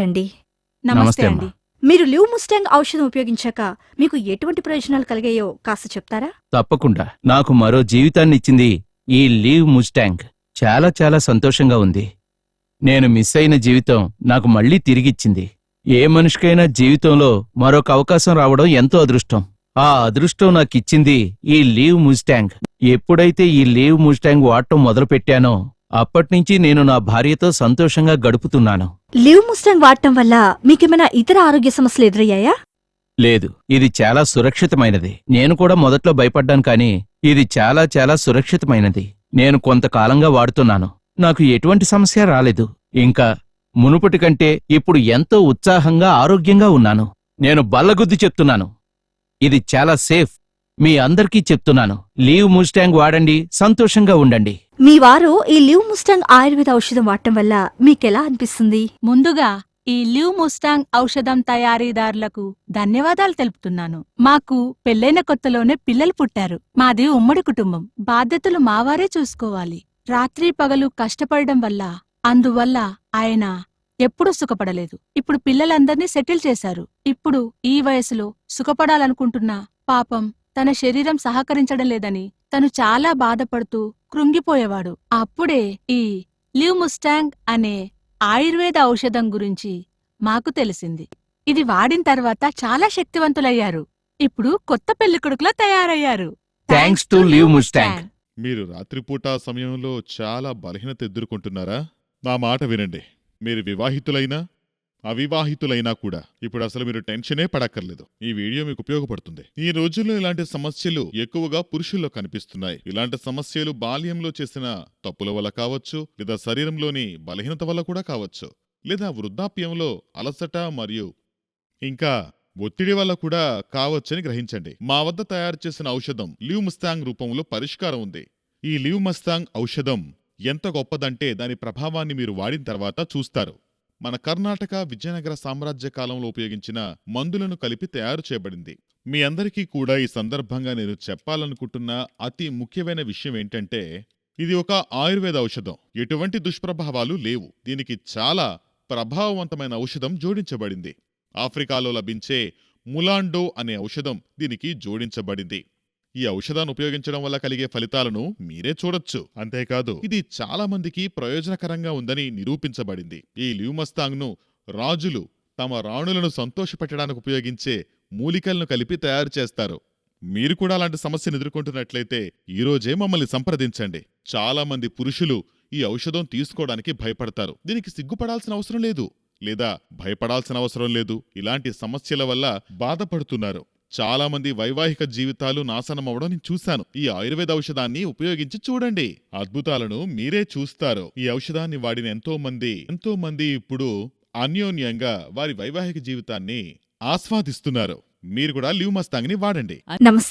అండి. నమస్తే అమ్మా. అండి. మీరు లివ్ ముస్టాంగ్ ఔషధం ఉపయోగించాక మీకు ఎటువంటి ప్రయోజనాలు కలిగాయో కాస్త చెప్తారా? తప్పకుండా. నాకు మరో జీవితాన్నిచ్చింది ఈ లీవ్ ముస్టాంగ్. చాలా చాలా సంతోషంగా ఉంది. నేను మిస్ అయిన జీవితం నాకు మళ్ళీ తిరిగిచ్చింది. ఏ మనిషికైనా జీవితంలో మరొక అవకాశం రావడం ఎంతో అదృష్టం. ఆ అదృష్టం నాకిచ్చింది ఈ లీవ్ ముస్టాంగ్. ఎప్పుడైతే ఈ లీవ్ ముస్టాంగ్ వాడటం మొదలుపెట్టానో అప్పట్నుంచి నేను నా భార్యతో సంతోషంగా గడుపుతున్నాను. లివ్ ముస్టాంగ్ వాడటం వల్ల మీకేమైనా ఇతర ఆరోగ్య సమస్యలు ఎదురయ్యాయా? లేదు, ఇది చాలా సురక్షితమైనది. నేను కూడా మొదట్లో భయపడ్డాను, కానీ ఇది చాలా చాలా సురక్షితమైనది. నేను కొంతకాలంగా వాడుతున్నాను. నాకు ఎటువంటి సమస్య రాలేదు. ఇంకా మునుపటి కంటే ఇప్పుడు ఎంతో ఉత్సాహంగా ఆరోగ్యంగా ఉన్నాను. నేను బల్లగుద్ది చెప్తున్నాను, ఇది చాలా సేఫ్. మీ అందరికీ చెప్తున్నాను, లీవ్ ముస్టాంగ్ వాడండి, సంతోషంగా ఉండండి. మీ వారు ఈ లివ్ ముస్టాంగ్ ఆయుర్వేద ఔషధం వాడటం వల్ల మీకెలా అనిపిస్తుంది? ముందుగా ఈ లివ్ ముస్టాంగ్ ఔషధం తయారీదారులకు ధన్యవాదాలు తెలుపుతున్నాను. మాకు పెళ్లైన కొత్తలోనే పిల్లలు పుట్టారు. మాది ఉమ్మడి కుటుంబం. బాధ్యతలు మావారే చూసుకోవాలి. రాత్రి పగలు కష్టపడడం వల్ల, అందువల్ల ఆయన ఎప్పుడూ సుఖపడలేదు. ఇప్పుడు పిల్లలందర్నీ సెటిల్ చేశారు. ఇప్పుడు ఈ వయసులో సుఖపడాలనుకుంటున్నా పాపం తన శరీరం సహకరించడం లేదని తను చాలా బాధపడుతూ కృంగిపోయేవాడు. అప్పుడే ఈ లివ్ ముస్టాంగ్ అనే ఆయుర్వేద ఔషధం గురించి మాకు తెలిసింది. ఇది వాడిన తర్వాత చాలా శక్తివంతులయ్యారు. ఇప్పుడు కొత్త పెళ్లికొడుకులా తయారయ్యారు. Thanks to live Mustang. మీరు రాత్రిపూట సమయంలో చాలా బలహీనత ఎదుర్కొంటున్నారా? నా మాట వినండి. మీరు వివాహితులైనా అవివాహితులైనా కూడా ఇప్పుడు అసలు మీరు టెన్షనే పడక్కర్లేదు. ఈ వీడియో మీకు ఉపయోగపడుతుంది. ఈ రోజుల్లో ఇలాంటి సమస్యలు ఎక్కువగా పురుషుల్లో కనిపిస్తున్నాయి. ఇలాంటి సమస్యలు బాల్యంలో చేసిన తప్పుల వల్ల కావచ్చు, లేదా శరీరంలోని బలహీనత వల్ల కూడా కావచ్చు, లేదా వృద్ధాప్యంలో అలసట మరియు ఇంకా ఒత్తిడి వల్ల కూడా కావచ్చని గ్రహించండి. మా వద్ద తయారు చేసిన ఔషధం లివ్ ముస్టాంగ్ రూపంలో పరిష్కారం ఉంది. ఈ లివ్ ముస్టాంగ్ ఔషధం ఎంత గొప్పదంటే దాని ప్రభావాన్ని మీరు వాడిన తర్వాత చూస్తారు. మన కర్ణాటక విజయనగర సామ్రాజ్య కాలంలో ఉపయోగించిన మందులను కలిపి తయారు చేయబడింది. మీ అందరికీ కూడా ఈ సందర్భంగా నేను చెప్పాలనుకుంటున్న అతి ముఖ్యమైన విషయం ఏంటంటే, ఇది ఒక ఆయుర్వేద ఔషధం. ఎటువంటి దుష్ప్రభావాలు లేవు. దీనికి చాలా ప్రభావవంతమైన ఔషధం జోడించబడింది. ఆఫ్రికాలో లభించే ములాండో అనే ఔషధం దీనికి జోడించబడింది. ఈ ఔషధాన్ని ఉపయోగించడం వల్ల కలిగే ఫలితాలను మీరే చూడొచ్చు. అంతేకాదు, ఇది చాలా మందికి ప్రయోజనకరంగా ఉందని నిరూపించబడింది. ఈ లివ్ ముస్టాంగ్ ను రాజులు తమ రాణులను సంతోషపెట్టడానికి ఉపయోగించే మూలికలను కలిపి తయారు చేస్తారు. మీరు కూడా అలాంటి సమస్యను ఎదుర్కొంటున్నట్లయితే ఈరోజే మమ్మల్ని సంప్రదించండి. చాలా మంది పురుషులు ఈ ఔషధం తీసుకోవడానికి భయపడతారు. దీనికి సిగ్గుపడాల్సిన అవసరం లేదు, లేదా భయపడాల్సిన అవసరం లేదు. ఇలాంటి సమస్యల వల్ల బాధపడుతున్నారు. చాలా మంది వైవాహిక జీవితాలు నాశనమవడం నేను చూశాను. ఈ ఆయుర్వేద ఔషధాన్ని ఉపయోగించి చూడండి, అద్భుతాలను మీరే చూస్తారు. ఈ ఔషధాన్ని వాడిన ఎంతో మంది ఇప్పుడు అన్యోన్యంగా వారి వైవాహిక జీవితాన్ని ఆస్వాదిస్తున్నారు. మీరు కూడా లివ్ ముస్టాంగ్ ని వాడండి. నమస్తే.